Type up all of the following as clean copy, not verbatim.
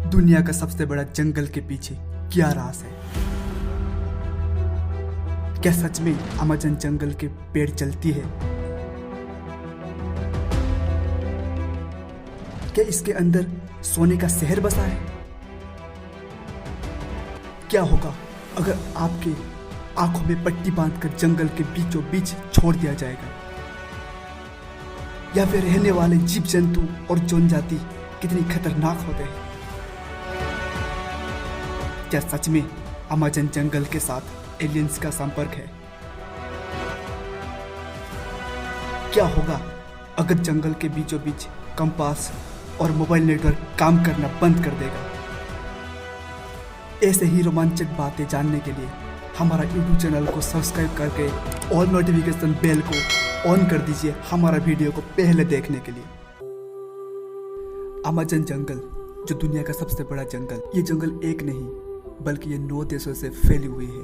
दुनिया का सबसे बड़ा जंगल के पीछे क्या राज है? क्या सच में अमेज़न जंगल के पेड़ चलती है? क्या इसके अंदर सोने का शहर बसा है? क्या होगा अगर आपके आंखों में पट्टी बांधकर जंगल के बीचों बीच छोड़ दिया जाएगा? या फिर रहने वाले जीव जंतु और जनजाति कितनी खतरनाक होते हैं? क्या सच में अमेज़न जंगल के साथ एलियंस का संपर्क है? क्या होगा अगर जंगल के बीचों बीच कंपास और मोबाइल नेटवर्क काम करना बंद कर देगा? ऐसे ही रोमांचक बातें जानने के लिए हमारा YouTube चैनल को सब्सक्राइब करके ऑल नोटिफिकेशन बेल को ऑन कर दीजिए हमारा वीडियो को पहले देखने के लिए। अमेज़न जंगल, जो दुनिया का सबसे बड़ा जंगल, ये जंगल एक नहीं बल्कि ये 9 देशों से फैली हुई है।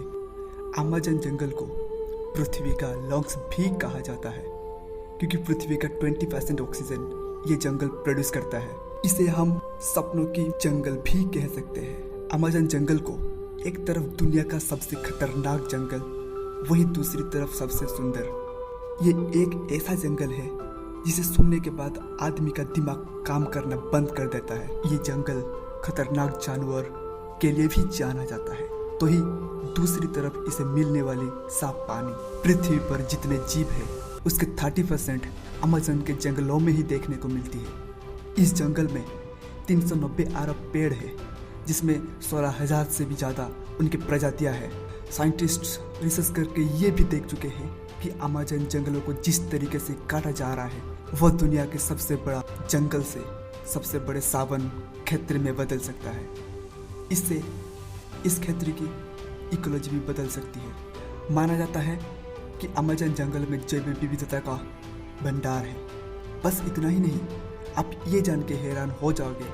अमेज़न जंगल को पृथ्वी का लंग्स भी कहा जाता है क्योंकि पृथ्वी का 20% ऑक्सीजन ये जंगल प्रोड्यूस करता है। इसे हम सपनों की जंगल भी कह सकते हैं। अमेज़न जंगल को एक तरफ दुनिया का सबसे खतरनाक जंगल, वहीं दूसरी तरफ सबसे सुंदर। ये एक ऐसा जंगल है जिसे सुनने के बाद आदमी का दिमाग काम करना बंद कर देता है। ये जंगल खतरनाक जानवर के लिए भी जाना जाता है, तो ही दूसरी तरफ इसे मिलने वाली साफ पानी। पृथ्वी पर जितने जीव है उसके 30% अमेज़न के जंगलों में ही देखने को मिलती है। इस जंगल में 390 अरब पेड़ है, जिसमें 16,000 से भी ज़्यादा उनकी प्रजातियां हैं। साइंटिस्ट रिसर्च करके ये भी देख चुके हैं कि अमेज़न जंगलों को जिस तरीके से काटा जा रहा है वह दुनिया के सबसे बड़ा जंगल से सबसे बड़े सावन क्षेत्र में बदल सकता है। इससे इस क्षेत्र की इकोलॉजी भी बदल सकती है। माना जाता है कि अमेज़न जंगल में जैव विविधता का भंडार है। बस इतना ही नहीं, आप ये जान के हैरान हो जाओगे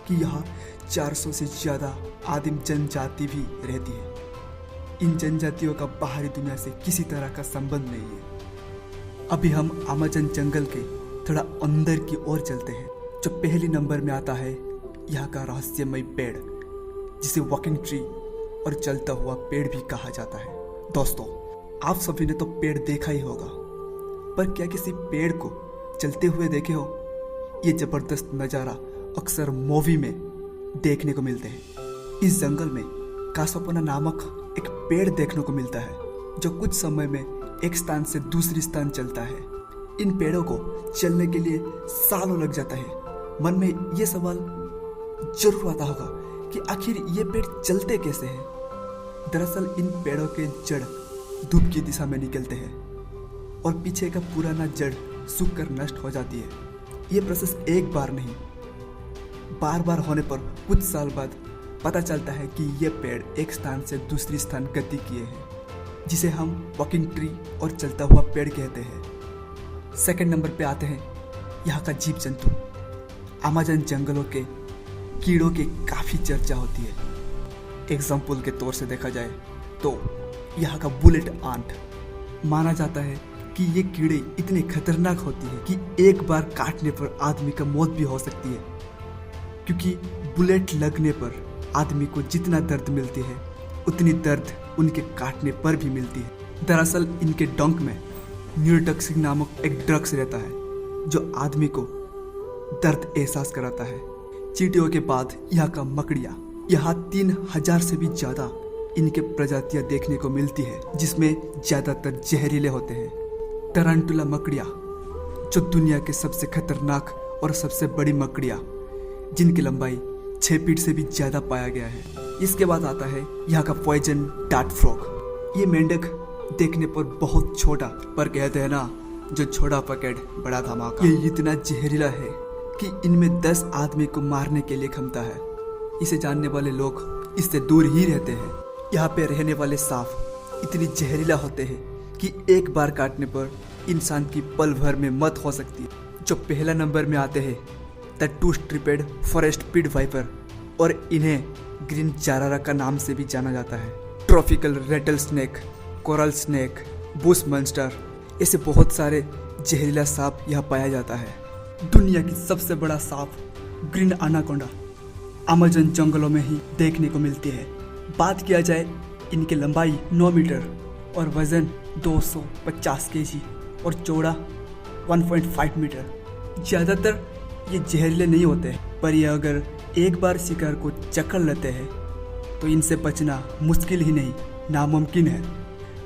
कि यहाँ 400 से ज़्यादा आदिम जनजाति भी रहती है। इन जनजातियों का बाहरी दुनिया से किसी तरह का संबंध नहीं है। अभी हम अमेज़न जंगल के थोड़ा अंदर की ओर चलते हैं। जो पहले नंबर में आता है यहाँ का रहस्यमय पेड़, जिसे वॉकिंग ट्री और चलता हुआ पेड़ भी कहा जाता है। दोस्तों, आप सभी ने तो पेड़ देखा ही होगा, पर क्या किसी पेड़ को चलते हुए देखे हो? ये जबरदस्त नज़ारा अक्सर मूवी में देखने को मिलते हैं। इस जंगल में कासोपना नामक एक पेड़ देखने को मिलता है, जो कुछ समय में एक स्थान से दूसरी स्थान चलता है। इन पेड़ों को चलने के लिए सालों लग जाता है। मन में ये सवाल जरूर आता होगा कि आखिर ये पेड़ चलते कैसे हैं? दरअसल इन पेड़ों के जड़ धूप की दिशा में निकलते हैं और पीछे का पुराना जड़ सूखकर नष्ट हो जाती है। ये प्रोसेस एक बार नहीं, बार बार होने पर कुछ साल बाद पता चलता है कि ये पेड़ एक स्थान से दूसरी स्थान गति किए हैं, जिसे हम वॉकिंग ट्री और चलता हुआ पेड़ कहते हैं। सेकंड नंबर पे आते हैं यहाँ का जीव जंतु। अमेज़न जंगलों के कीड़ों की काफ़ी चर्चा होती है। एग्जाम्पल के तौर से देखा जाए तो यहाँ का बुलेट आंट। माना जाता है कि ये कीड़े इतने खतरनाक होती है कि एक बार काटने पर आदमी का मौत भी हो सकती है, क्योंकि बुलेट लगने पर आदमी को जितना दर्द मिलती है उतनी दर्द उनके काटने पर भी मिलती है। दरअसल इनके डंक में न्यूरोटॉक्सिन नामक एक ड्रग्स रहता है जो आदमी को दर्द एहसास कराता है। चींटियों के बाद यहाँ का मकड़िया। यहाँ 3000 से भी ज़्यादा इनके प्रजातियाँ देखने को मिलती है, जिसमें ज़्यादातर जहरीले होते हैं। टरांटुला मकड़िया, जो दुनिया के सबसे खतरनाक और सबसे बड़ी मकड़िया, जिनकी लंबाई 6 फीट से भी ज़्यादा पाया गया है। इसके बाद आता है यहाँ का पॉइजन डार्ट फ्रॉग। ये मेंढक देखने पर बहुत छोटा, पर कहते हैं ना, जो छोटा पकड़ बड़ा धमाका। ये इतना जहरीला है कि इनमें 10 आदमी को मारने के लिए क्षमता है। इसे जानने वाले लोग इससे दूर ही रहते हैं। यहाँ पे रहने वाले सांप इतनी जहरीला होते हैं कि एक बार काटने पर इंसान की पल भर में मौत हो सकती है। जो पहला नंबर में आते हैं द 2-स्ट्रिपेड फॉरेस्ट पिट वाइपर, और इन्हें ग्रीन चारारा का नाम से भी जाना जाता है। Tropical Ratle snake, coral snake, Bush monster, ऐसे बहुत सारे जहरीला सांप यहाँ पाया जाता है। दुनिया की सबसे बड़ा सांप ग्रीन एनाकोंडा अमेज़न जंगलों में ही देखने को मिलती है। बात किया जाए इनकी लंबाई 9 मीटर और वजन 250 केजी और चौड़ा 1.5 मीटर। ज़्यादातर ये जहरीले नहीं होते, पर ये अगर एक बार शिकार को जकड़ लेते हैं तो इनसे बचना मुश्किल ही नहीं, नामुमकिन है।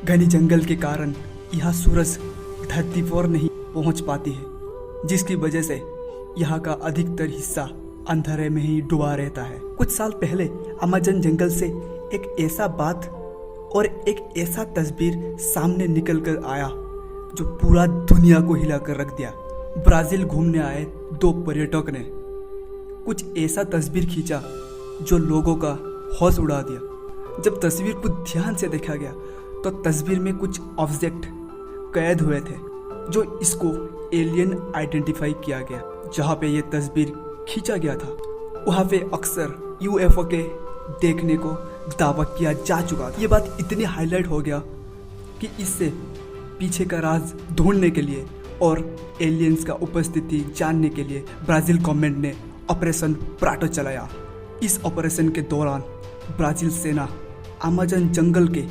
घने जंगल के कारण यहाँ सूरज धरती पर नहीं पहुँच पाती है, जिसकी वजह से यहाँ का अधिकतर हिस्सा अंधेरे में ही डूबा रहता है। कुछ साल पहले अमेज़न जंगल से एक ऐसा बात और एक ऐसा तस्वीर सामने निकल कर आया जो पूरा दुनिया को हिला कर रख दिया। ब्राज़ील घूमने आए 2 पर्यटक ने कुछ ऐसा तस्वीर खींचा जो लोगों का होश उड़ा दिया। जब तस्वीर को ध्यान से देखा गया तो तस्वीर में कुछ ऑब्जेक्ट कैद हुए थे जो इसको एलियन आइडेंटिफाई किया गया। जहाँ पे ये तस्वीर खींचा गया था वहाँ पे अक्सर यूएफओ के देखने को दावा किया जा चुका था। ये बात इतनी हाईलाइट हो गया कि इससे पीछे का राज ढूंढने के लिए और एलियंस का उपस्थिति जानने के लिए ब्राज़ील गवर्नमेंट ने ऑपरेशन प्राटो चलाया। इस ऑपरेशन के दौरान ब्राज़ील सेना अमेज़न जंगल के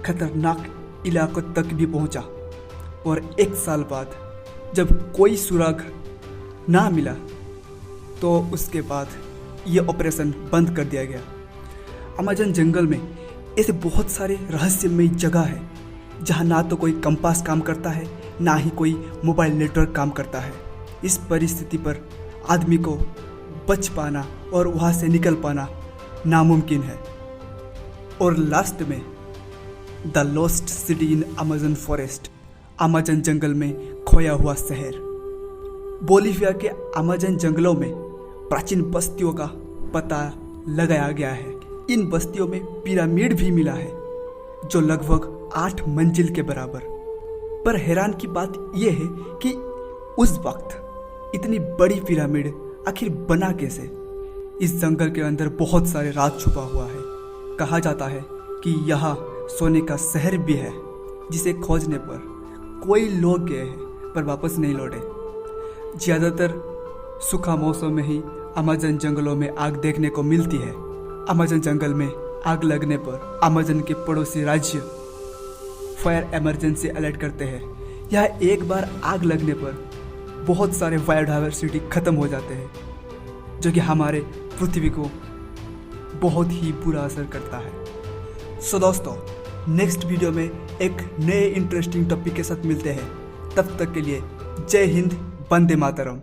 खतरनाक इलाकों तक भी पहुंचा और 1 साल बाद जब कोई सुराग ना मिला तो उसके बाद ये ऑपरेशन बंद कर दिया गया। अमेज़न जंगल में ऐसे बहुत सारे रहस्यमय जगह है जहाँ ना तो कोई कंपास काम करता है, ना ही कोई मोबाइल नेटवर्क काम करता है। इस परिस्थिति पर आदमी को बच पाना और वहाँ से निकल पाना नामुमकिन है। और लास्ट में the lost city in Amazon forest, Amazon जंगल में खोया हुआ शहर। बोलिविया के अमेज़न जंगलों में प्राचीन बस्तियों का पता लगाया गया है। इन बस्तियों में पिरामिड भी मिला है जो लगभग 8 मंजिल के बराबर। पर हैरान की बात यह है कि उस वक्त इतनी बड़ी पिरामिड आखिर बना कैसे। इस जंगल के अंदर बहुत सारे राज छुपा हुआ है। कहा जाता है कि यहाँ सोने का शहर भी है जिसे खोजने पर कोई लोग गए हैं पर वापस नहीं लौटे। ज़्यादातर सूखा मौसम में ही अमेज़न जंगलों में आग देखने को मिलती है। अमेज़न जंगल में आग लगने पर अमेज़न के पड़ोसी राज्य फायर इमरजेंसी अलर्ट करते हैं। यह एक बार आग लगने पर बहुत सारे बायोडायवर्सिटी खत्म हो जाते हैं, जो कि हमारे पृथ्वी को बहुत ही बुरा असर करता है। सो दोस्तों, नेक्स्ट वीडियो में एक नए इंटरेस्टिंग टॉपिक के साथ मिलते हैं। तब तक के लिए जय हिंद, वंदे मातरम।